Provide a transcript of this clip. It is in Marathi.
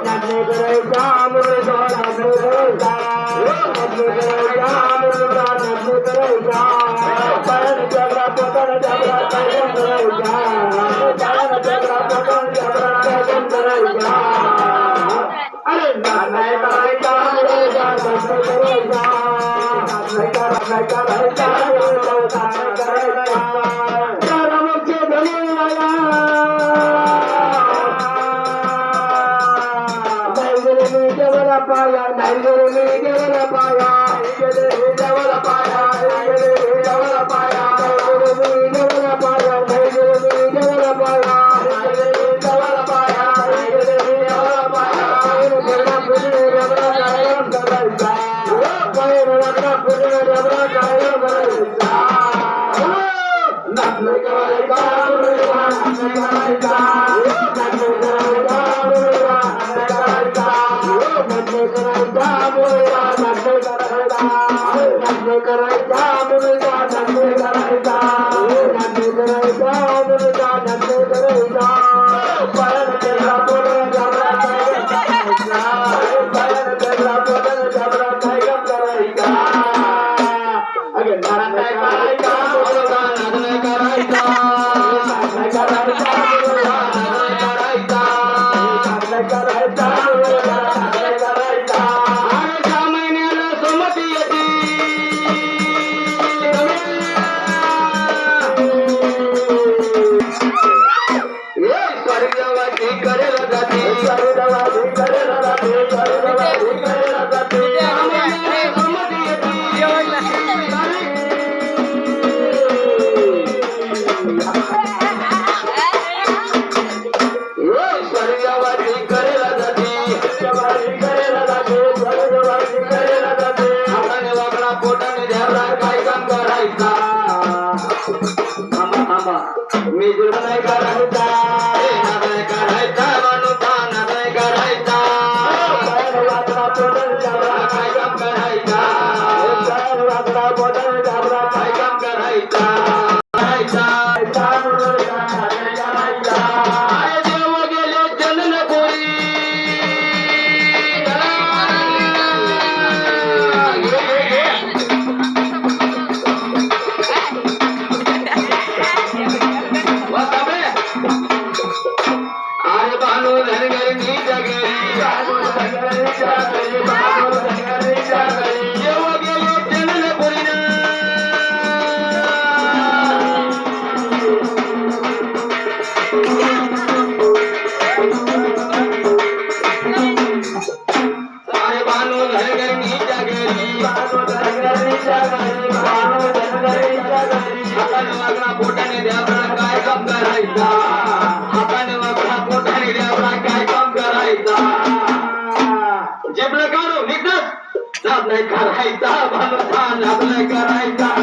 नाचणे करायचा मुलगा नाचणे करायचा नाचणे करायचा मुलगा नाचणे करायचा पायाने जबरा पोटाने जबरा कायम करायचा पायाने जबरा पोटाने जबरा कायम करायचा अरे नाचणे करायचा मुलगा नाचणे करायचा नाचणे करायचा मुलगा नाचणे करायचा रामचे धनीराया देवला पाया नाही देवला पाया देवला पाया देवला पाया देवला पाया नाही देवला पाया देवला पाया देवला पाया देवला पुढे देवला कायम करायचा देवला पुढे देवला कायम करायचा नाचणे करायचा नाचणे करायचा नाचणे करायचा नाचणे करायचा मुलगा नाचणे करायचा नाचणे करायचा मुलगा नाचणे करायचा नाचणे करायचा मुलगा नाचणे करायचा पायाने जबरा पोटाने जबरा कायम करायचा पायाने जबरा पोटाने जबरा कायम करायचा अगे नाचणे करायचा मुलगा नाचणे करायचा नाचणे करायचा मुलगा नाचणे करायचा नाचणे करायचा मुलगा नाचणे करायचा आषाढ महिन्याला सोमती येते स्वर्गवासी करेला जाते स्वर्गवासी करेला जाते स्वर्गवासी करेला जाते सोमती येते स्वर्गवासी करेला जाते स्वर्गवासी करेला जाते स्वर्गवासी करेला जाते हाताने वाकडा पोटाने ध्याबरा काय काम करायचा थांबा थांबा मी जुळा नाही करायचा नाही करायचा मानुता नाही करायचा वाकडा पोटाने ध्याबरा काय काम करायचा वाकडा पोटाने ध्याबरा काय काम करायचा करायचा पोटाने द्याबरा काय काम करायचा हाताने वाकडा पोटाने द्याबरा काय काम करायचा जिबलं काढू निघत नाद नाही करायचा भानुसा नाद नाही करायचा